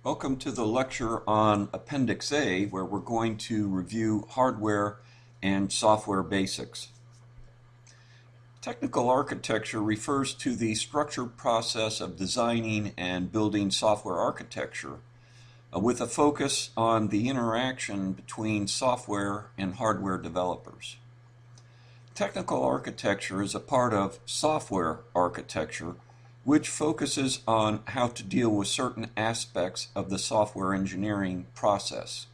Welcome to the lecture on Appendix A, where we're going to review hardware and software basics. Technical architecture refers to the structured process of designing and building software architecture with a focus on the interaction between software and hardware developers. Technical architecture is a part of software architecture, which focuses on how to deal with certain aspects of the software engineering process.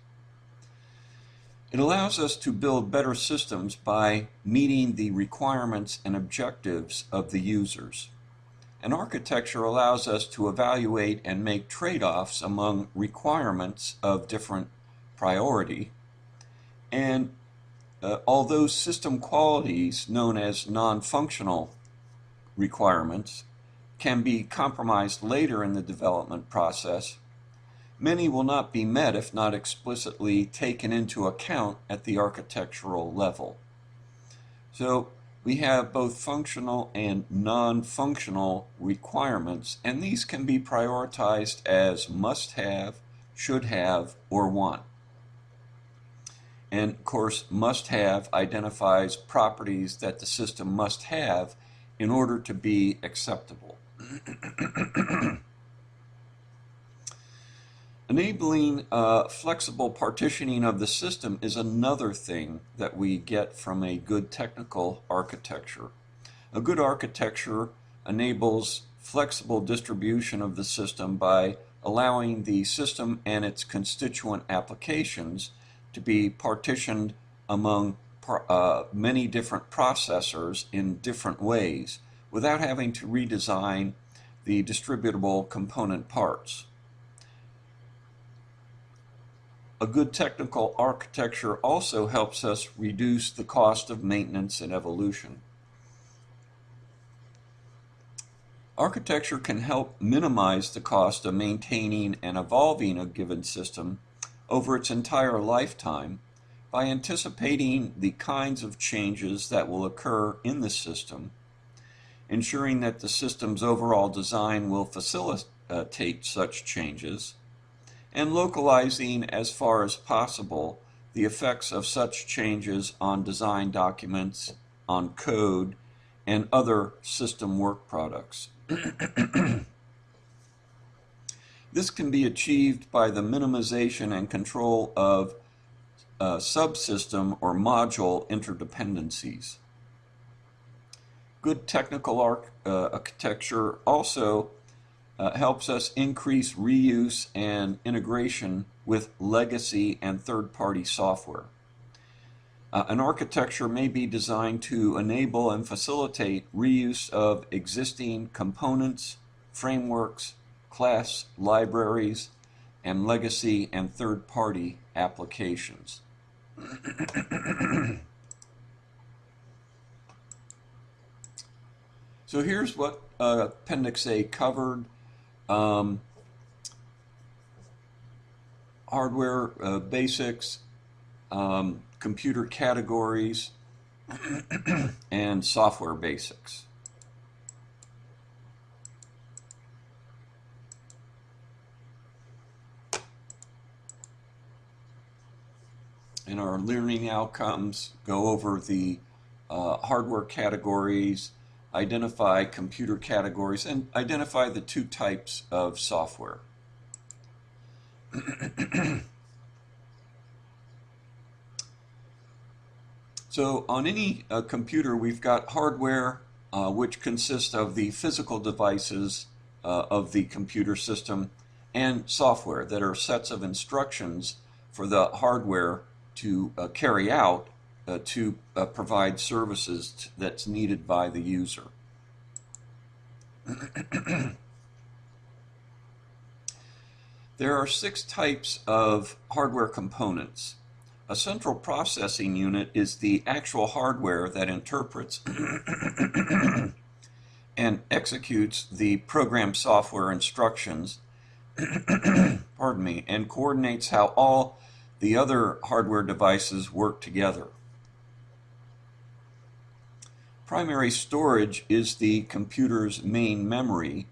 It allows us to build better systems by meeting the requirements and objectives of the users. And architecture allows us to evaluate and make trade-offs among requirements of different priority. And although system qualities, known as non-functional requirements, can be compromised later in the development process, many will not be met if not explicitly taken into account at the architectural level. So we have both functional and non-functional requirements, and these can be prioritized as must-have, should-have, or want. And of course, must-have identifies properties that the system must have in order to be acceptable. Enabling flexible partitioning of the system is another thing that we get from a good technical architecture. A good architecture enables flexible distribution of the system by allowing the system and its constituent applications to be partitioned among many different processors in different ways without having to redesign the distributable component parts. A good technical architecture also helps us reduce the cost of maintenance and evolution. Architecture can help minimize the cost of maintaining and evolving a given system over its entire lifetime by anticipating the kinds of changes that will occur in the system, ensuring that the system's overall design will facilitate such changes, and localizing as far as possible the effects of such changes on design documents, on code, and other system work products. This can be achieved by the minimization and control of subsystem or module interdependencies. Good technical architecture also helps us increase reuse and integration with legacy and third-party software. An architecture may be designed to enable and facilitate reuse of existing components, frameworks, class libraries, and legacy and third-party applications. So here's what Appendix A covered. Hardware basics, computer categories, and software basics. And our learning outcomes go over the hardware categories, identify computer categories, and identify the two types of software. So on any computer, we've got hardware, which consists of the physical devices of the computer system, and software that are sets of instructions for the hardware to carry out to provide services that's needed by the user. There are 6 types of hardware components. A central processing unit is the actual hardware that interprets and executes the program software instructions pardon me, and coordinates how all the other hardware devices work together. Primary storage is the computer's main memory,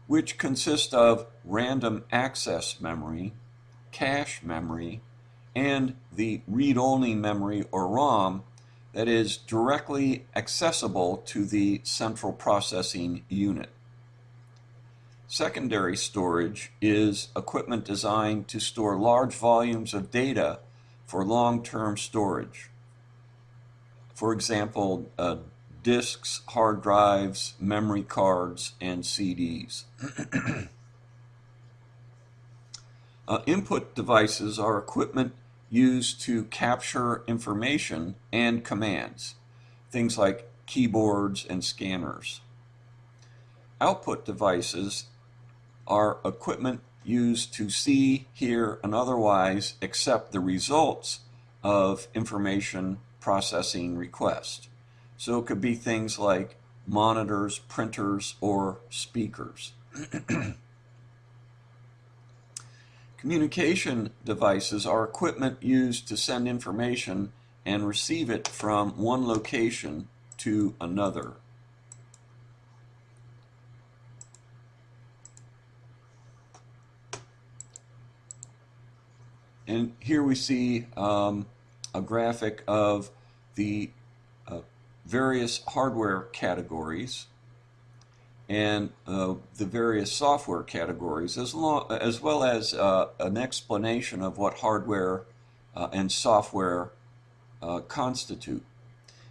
which consist of random access memory, cache memory, and the read-only memory or ROM that is directly accessible to the central processing unit. Secondary storage is equipment designed to store large volumes of data for long-term storage. For example, disks, hard drives, memory cards, and CDs. Input devices are equipment used to capture information and commands, things like keyboards and scanners. Output devices are equipment used to see, hear, and otherwise accept the results of information processing requests. So it could be things like monitors, printers, or speakers. Communication devices are equipment used to send information and receive it from one location to another. And here we see a graphic of the various hardware categories and the various software categories, as well as an explanation of what hardware and software constitute.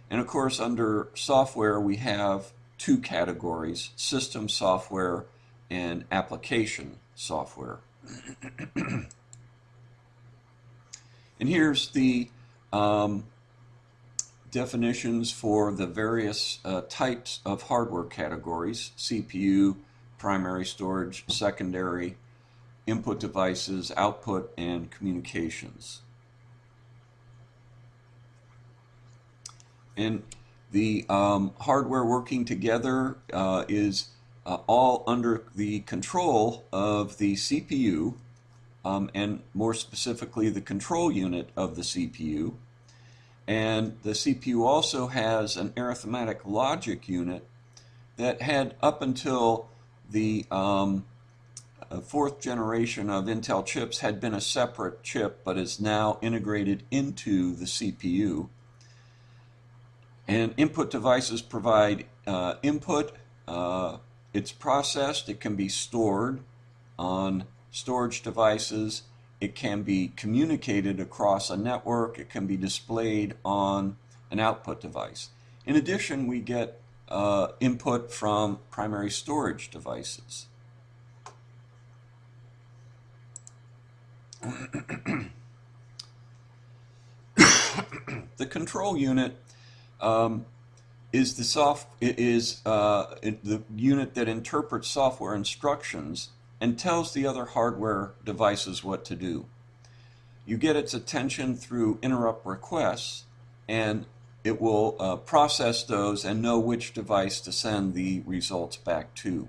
And of course, under software, we have two categories: system software and application software. And here's the definitions for the various types of hardware categories: CPU, primary storage, secondary, input devices, output, and communications. And the hardware working together is all under the control of the CPU, and more specifically the control unit of the CPU. And the CPU also has an arithmetic logic unit that had, up until the fourth generation of Intel chips, had been a separate chip, but is now integrated into the CPU. And input devices provide input. It's processed. It can be stored on storage devices. It can be communicated across a network. It can be displayed on an output device. In addition, we get input from primary storage devices. The control unit is the unit that interprets software instructions and tells the other hardware devices what to do. You get its attention through interrupt requests, and it will process those and know which device to send the results back to.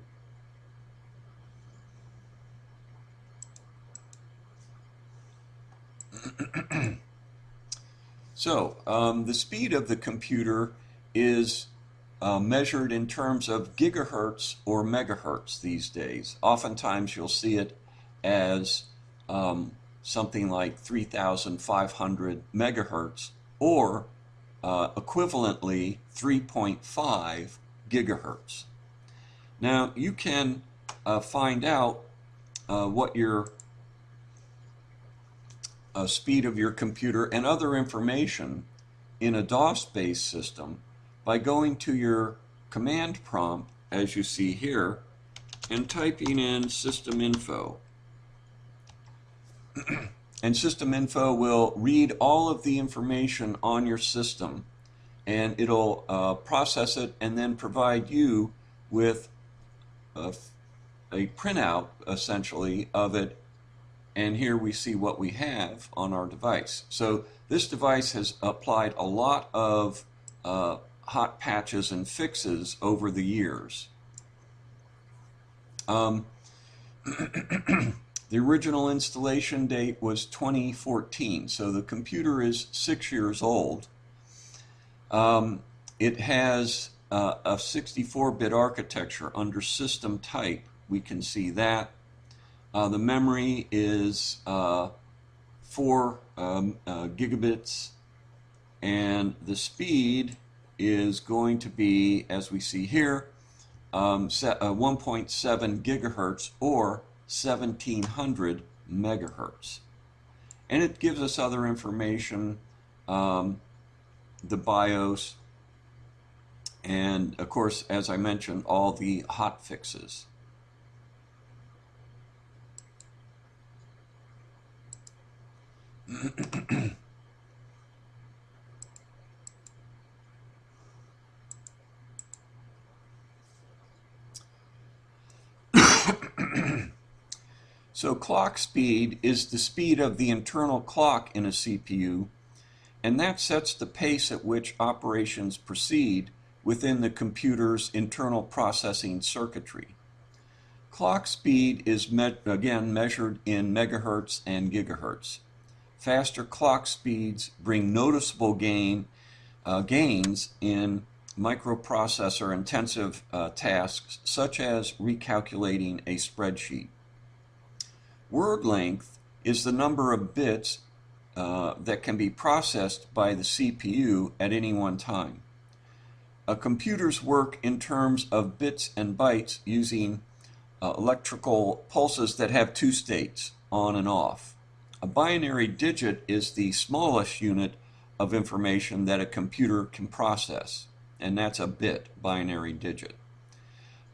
So, the speed of the computer is measured in terms of gigahertz or megahertz these days. Oftentimes you'll see it as something like 3,500 megahertz, or equivalently 3.5 gigahertz. Now you can find out what your speed of your computer and other information in a DOS-based system by going to your command prompt, as you see here, and typing in system info. And system info will read all of the information on your system, and it'll process it and then provide you with a printout, essentially, of it. And here we see what we have on our device. So this device has applied a lot of hot patches and fixes over the years. The original installation date was 2014, so the computer is 6 years old. It has a 64-bit architecture under system type we can see that. The memory is 4 gigabits, and the speed is going to be, as we see here, 1.7 gigahertz or 1700 megahertz. And it gives us other information, the BIOS, and of course, as I mentioned, all the hot fixes. So clock speed is the speed of the internal clock in a CPU, and that sets the pace at which operations proceed within the computer's internal processing circuitry. Clock speed is again measured in megahertz and gigahertz. Faster clock speeds bring noticeable gains in microprocessor intensive tasks such as recalculating a spreadsheet. Word length is the number of bits that can be processed by the CPU at any one time. Computers work in terms of bits and bytes using electrical pulses that have two states, on and off. A binary digit is the smallest unit of information that a computer can process, and that's a bit, binary digit.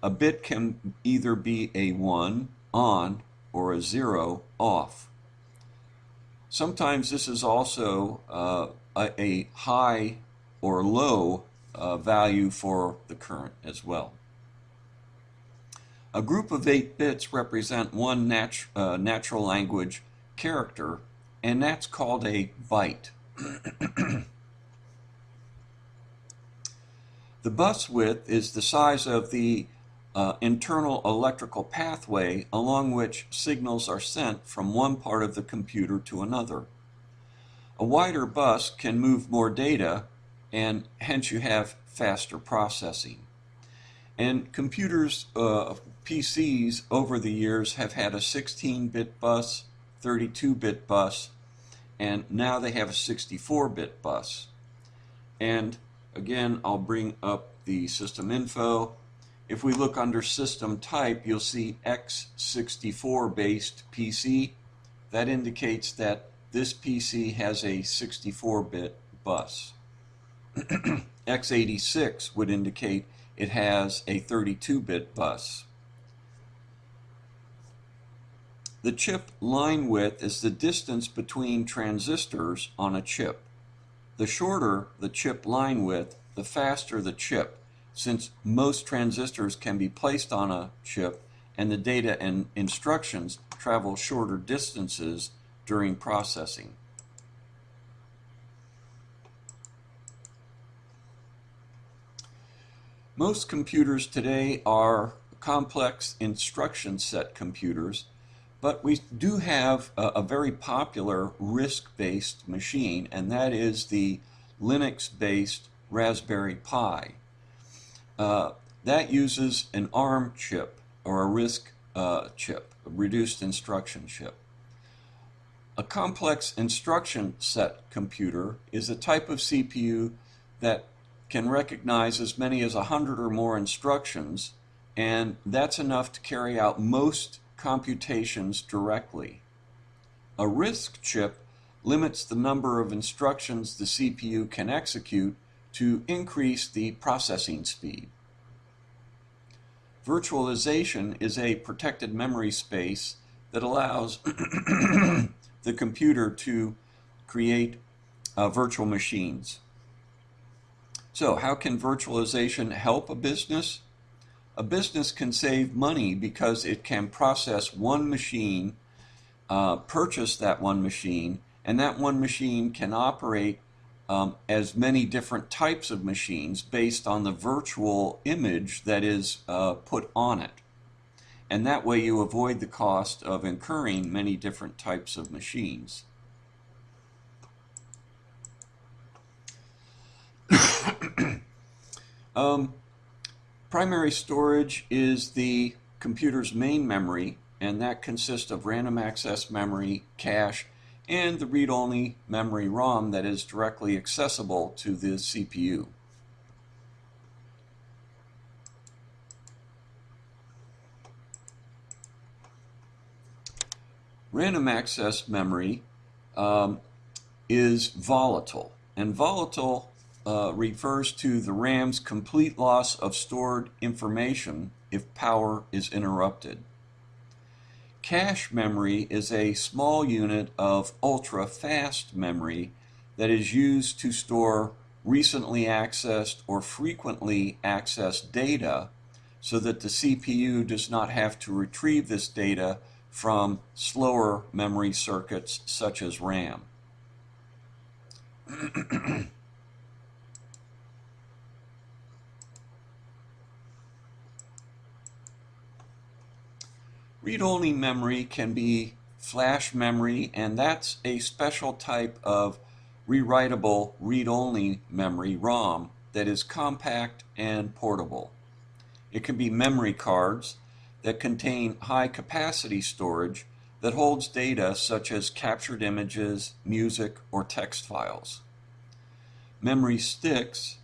A bit can either be a 1, on, or a 0, off. Sometimes this is also a high or low value for the current as well. A group of 8 bits represent one natural language character, and that's called a byte. The bus width is the size of the internal electrical pathway along which signals are sent from one part of the computer to another. A wider bus can move more data, and hence you have faster processing. And computers, PCs over the years have had a 16-bit bus, 32-bit bus, and now they have a 64-bit bus. And again, I'll bring up the system info. If we look under system type, you'll see x64 based PC. That indicates that this PC has a 64-bit bus. x86 would indicate it has a 32-bit bus. The chip line width is the distance between transistors on a chip. The shorter the chip line width, the faster the chip, since most transistors can be placed on a chip and the data and instructions travel shorter distances during processing. Most computers today are complex instruction set computers, but we do have a very popular RISC-based machine, and that is the Linux-based Raspberry Pi. That uses an ARM chip or a RISC chip, a reduced instruction chip. A complex instruction set computer is a type of CPU that can recognize as many as 100 or more instructions, and that's enough to carry out most computations directly. A RISC chip limits the number of instructions the CPU can execute to increase the processing speed. Virtualization is a protected memory space that allows the computer to create virtual machines. So how can virtualization help a business? A business can save money because it can process one machine, purchase that one machine, and that one machine can operate as many different types of machines based on the virtual image that is put on it. And that way you avoid the cost of incurring many different types of machines. Primary storage is the computer's main memory, and that consists of random access memory, cache, and the read-only memory ROM that is directly accessible to the CPU. Random access memory is volatile, and volatile refers to the RAM's complete loss of stored information if power is interrupted. Cache memory is a small unit of ultra-fast memory that is used to store recently accessed or frequently accessed data so that the CPU does not have to retrieve this data from slower memory circuits such as RAM. Read-only memory can be flash memory, and that's a special type of rewritable read-only memory ROM that is compact and portable. It can be memory cards that contain high-capacity storage that holds data such as captured images, music, or text files. Memory sticks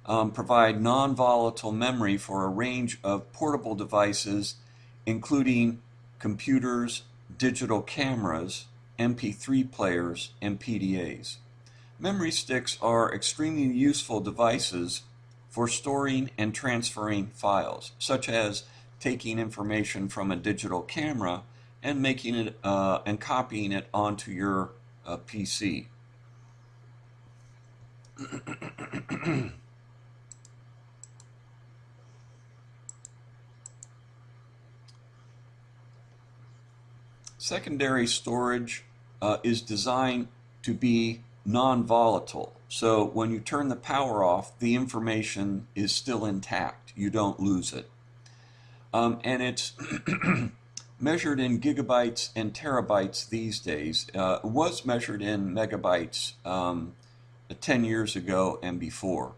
provide non-volatile memory for a range of portable devices, including computers, digital cameras, MP3 players, and PDAs. Memory sticks are extremely useful devices for storing and transferring files, such as taking information from a digital camera and making it and copying it onto your PC. Secondary storage is designed to be non-volatile. So when you turn the power off, the information is still intact. You don't lose it. And it's measured in gigabytes and terabytes these days. It was measured in megabytes 10 years ago and before.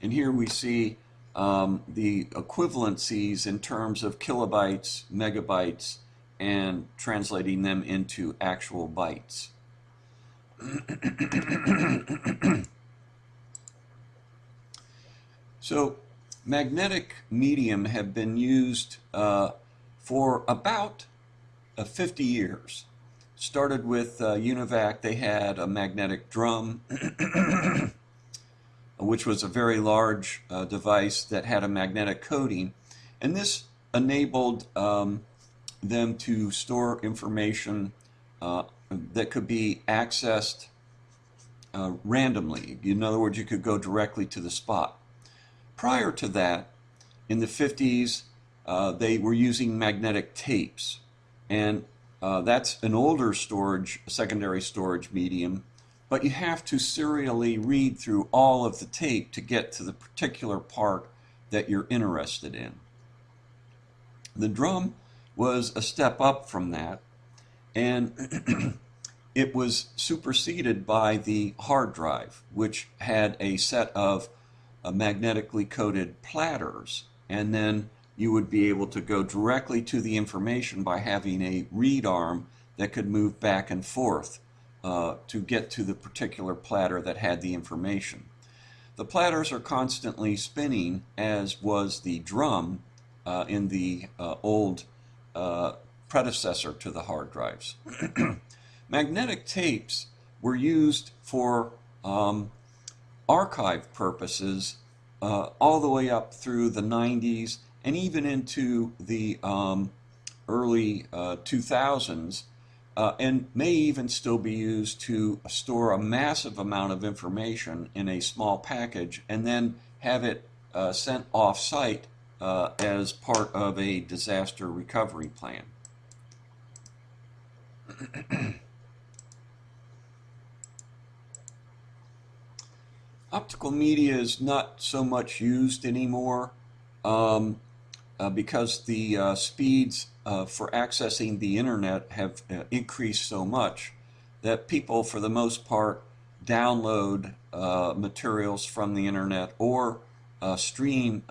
And here we see the equivalencies in terms of kilobytes, megabytes, and translating them into actual bytes. So magnetic medium have been used for about 50 years. Started with UNIVAC. They had a magnetic drum which was a very large device that had a magnetic coating, and this enabled them to store information that could be accessed randomly. In other words, you could go directly to the spot. Prior to that, in the 50s, they were using magnetic tapes, and that's an older secondary storage medium, but you have to serially read through all of the tape to get to the particular part that you're interested in. The drum was a step up from that, and it was superseded by the hard drive, which had a set of magnetically coated platters, and then you would be able to go directly to the information by having a read arm that could move back and forth to get to the particular platter that had the information. The platters are constantly spinning, as was the drum in the old predecessor to the hard drives. Magnetic tapes were used for archive purposes all the way up through the 90s and even into the early 2000s. And may even still be used to store a massive amount of information in a small package and then have it sent off-site as part of a disaster recovery plan. Optical media is not so much used anymore because the speeds for accessing the internet have increased so much that people, for the most part, download materials from the internet or stream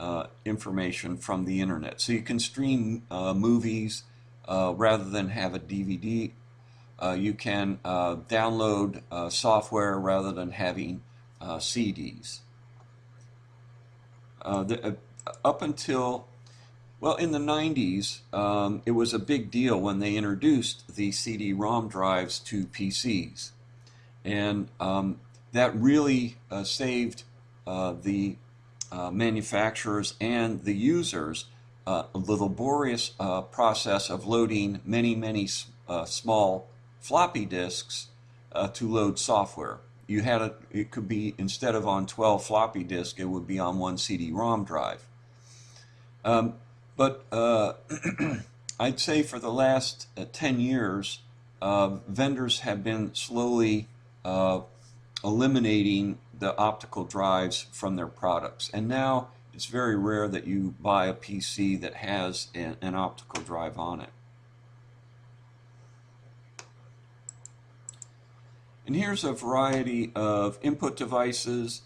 information from the internet. So you can stream movies rather than have a DVD. You can download software rather than having CDs. Up until, well, in the 90s, it was a big deal when they introduced the CD-ROM drives to PCs. And that really saved the manufacturers and the users the laborious process of loading many small floppy disks to load software. You had it could be, instead of on 12 floppy disks, it would be on one CD-ROM drive. But I'd say for the last 10 years, vendors have been slowly eliminating the optical drives from their products. And now it's very rare that you buy a PC that has an optical drive on it. And here's a variety of input devices.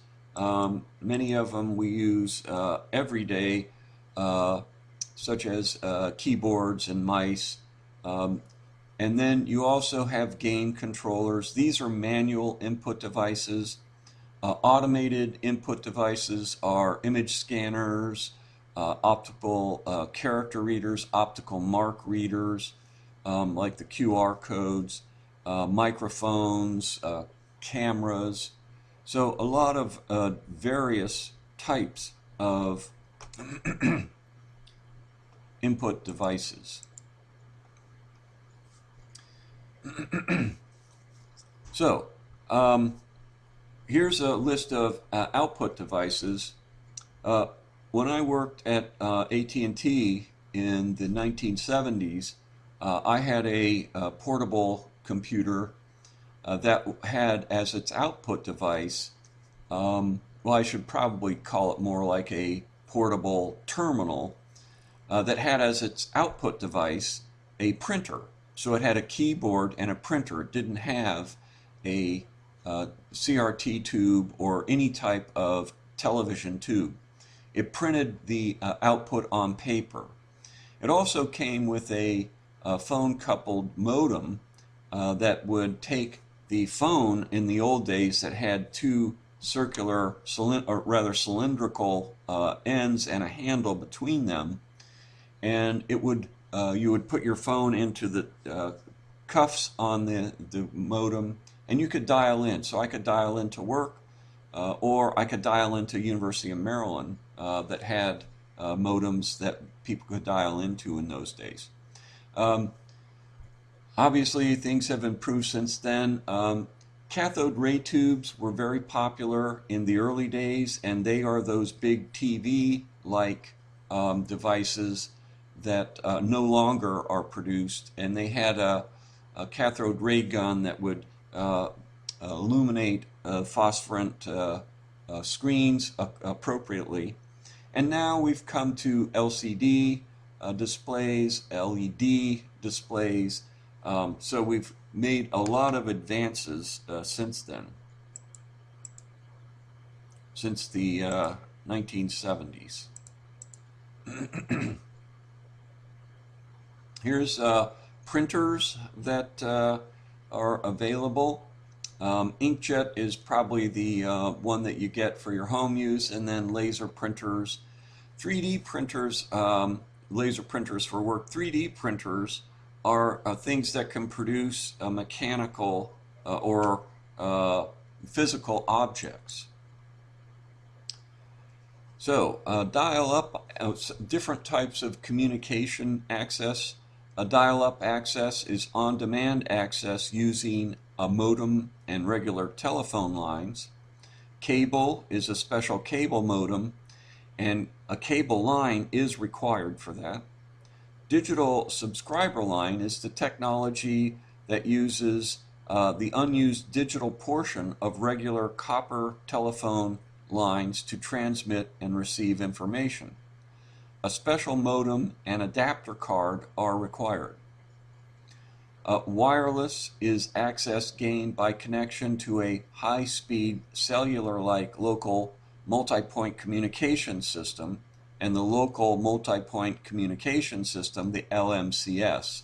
Many of them we use every day, such as keyboards and mice. And then you also have game controllers. These are manual input devices. Automated input devices are image scanners, optical character readers, optical mark readers, like the QR codes, microphones, cameras. So a lot of various types of input devices. So here's a list of output devices. When I worked at AT&T in the 1970s, I had a portable computer that had as its output device, well, I should probably call it more like a portable terminal, that had as its output device a printer. So it had a keyboard and a printer. It didn't have a CRT tube or any type of television tube. It printed the output on paper. It also came with a phone-coupled modem that would take the phone in the old days that had two circular, or rather cylindrical ends and a handle between them, and it would you would put your phone into the cuffs on the modem, and you could dial in. So I could dial into work, or I could dial into University of Maryland that had modems that people could dial into in those days. Obviously, things have improved since then. Cathode ray tubes were very popular in the early days, and they are those big TV-like devices that no longer are produced, and they had a cathode ray gun that would illuminate phosphorant screens appropriately. And now we've come to LCD displays, LED displays, so we've made a lot of advances since then, since the 1970s. Here's printers that are available. Inkjet is probably the one that you get for your home use, and then laser printers. 3D printers, laser printers for work. 3D printers are things that can produce mechanical or physical objects. So dial-up, different types of communication access. A dial-up access is on-demand access using a modem and regular telephone lines. Cable is a special cable modem, and a cable line is required for that. Digital subscriber line is the technology that uses the unused digital portion of regular copper telephone lines to transmit and receive information. A special modem and adapter card are required. Wireless is access gained by connection to a high-speed cellular-like local multi-point communication system, and the local multi-point communication system, the LMCS,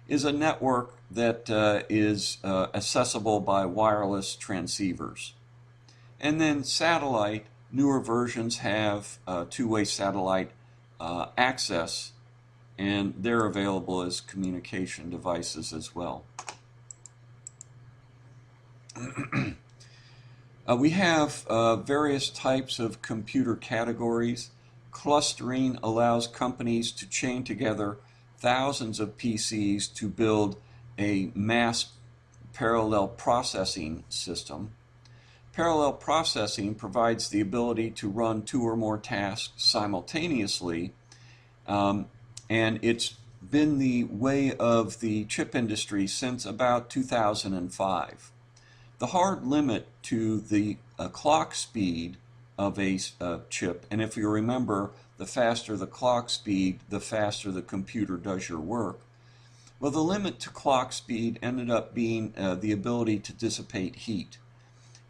is a network that is accessible by wireless transceivers. And then satellite, newer versions have two-way satellite access, and they're available as communication devices as well. We have various types of computer categories. Clustering allows companies to chain together thousands of PCs to build a mass parallel processing system. Parallel processing provides the ability to run two or more tasks simultaneously, and it's been the way of the chip industry since about 2005. The hard limit to the clock speed of a chip, and if you remember, the faster the clock speed, the faster the computer does your work. Well, the limit to clock speed ended up being the ability to dissipate heat.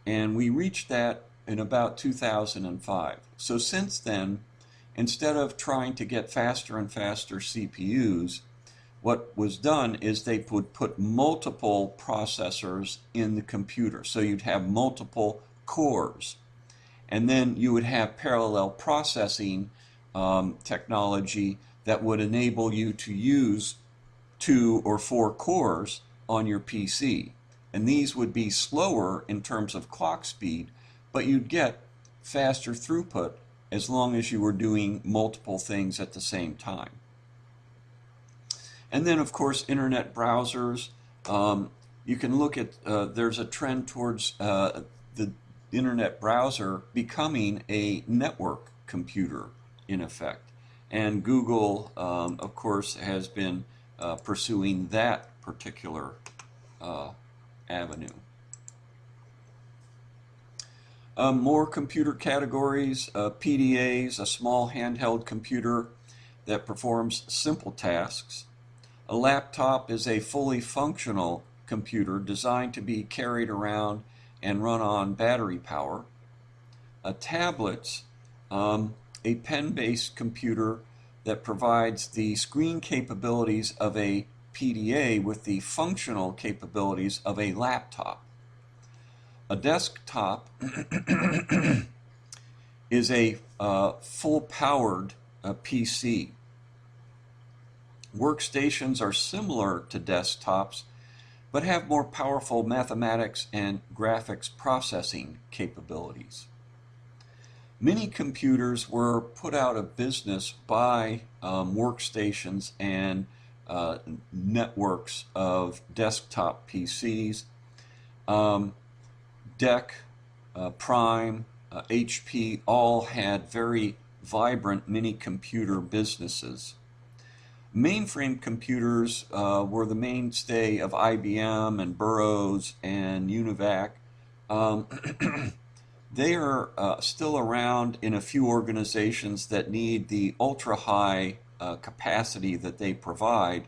And we reached that in about 2005. So since then, instead of trying to get faster and faster CPUs, what was done is they would put multiple processors in the computer. So you'd have multiple cores. And then you would have parallel processing technology that would enable you to use 2 or 4 cores on your PC. And these would be slower in terms of clock speed, but you'd get faster throughput as long as you were doing multiple things at the same time. And then, of course, internet browsers. You can look at, there's a trend towards the internet browser becoming a network computer, in effect. And Google, of course, has been pursuing that particular avenue. More computer categories. PDAs, a small handheld computer that performs simple tasks. A laptop is a fully functional computer designed to be carried around and run on battery power. Tablets, a pen-based computer that provides the screen capabilities of a PDA with the functional capabilities of a laptop. A desktop is a full-powered PC. Workstations are similar to desktops, but have more powerful mathematics and graphics processing capabilities. Many computers were put out of business by workstations and networks of desktop PCs. DEC, Prime, HP all had very vibrant mini-computer businesses. Mainframe computers were the mainstay of IBM and Burroughs and Univac. They are still around in a few organizations that need the ultra-high capacity that they provide,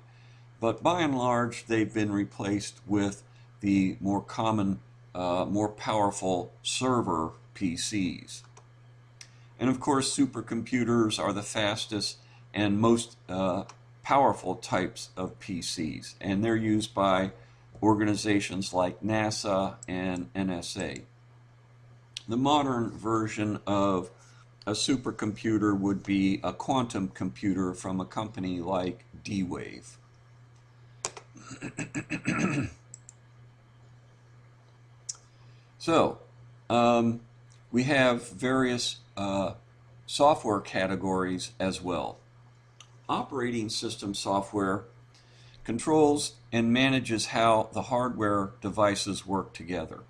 but by and large they've been replaced with the more common, more powerful server PCs. And of course, supercomputers are the fastest and most powerful types of PCs, and they're used by organizations like NASA and NSA. The modern version of a supercomputer would be a quantum computer from a company like D-Wave. So, we have various software categories as well. Operating system software controls and manages how the hardware devices work together.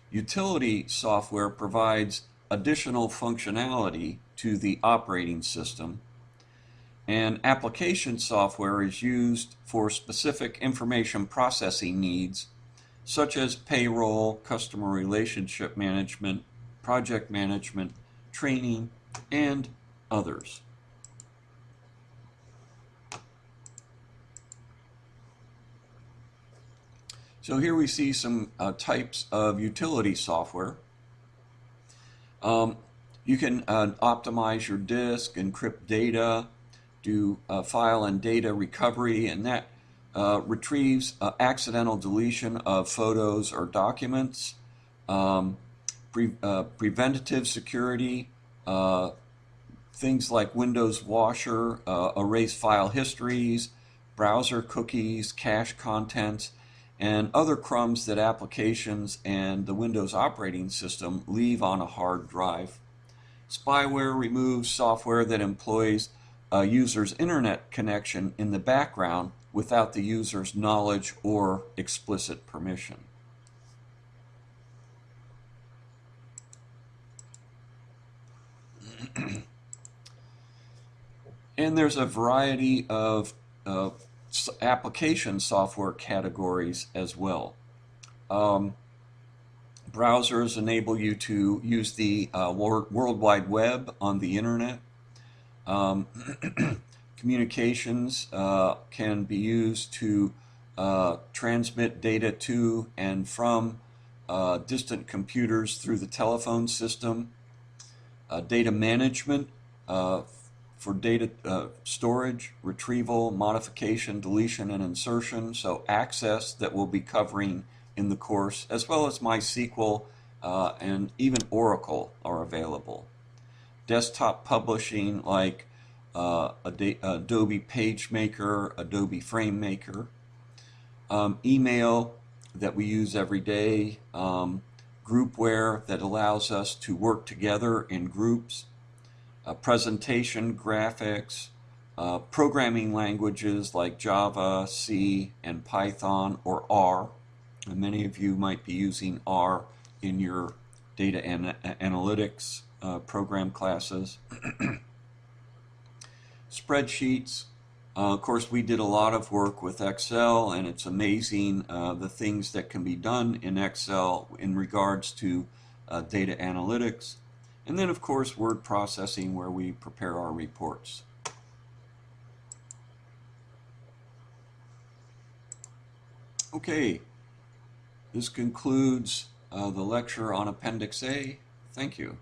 Utility software provides additional functionality to the operating system, and application software is used for specific information processing needs such as payroll, customer relationship management, project management, training, and others. So here we see some types of utility software. You can optimize your disk, encrypt data, do file and data recovery, and that retrieves accidental deletion of photos or documents, preventative security, things like Windows Washer, erase file histories, browser cookies, cache contents, and other crumbs that applications and the Windows operating system leave on a hard drive. Spyware removes software that employs a user's internet connection in the background without the user's knowledge or explicit permission. And there's a variety of application software categories as well. Browsers enable you to use the World Wide Web on the internet. Communications can be used to transmit data to and from distant computers through the telephone system. Data management for data storage, retrieval, modification, deletion, and insertion, so Access that we'll be covering in the course, as well as MySQL and even Oracle are available. Desktop publishing like Adobe PageMaker, Adobe FrameMaker. Email that we use every day. Groupware that allows us to work together in groups. Presentation graphics. Programming languages like Java, C, and Python, or R. And many of you might be using R in your data analytics program classes. Spreadsheets. Of course, we did a lot of work with Excel, and it's amazing the things that can be done in Excel in regards to data analytics. And then, of course, word processing, where we prepare our reports. Okay. This concludes the lecture on Appendix A. Thank you.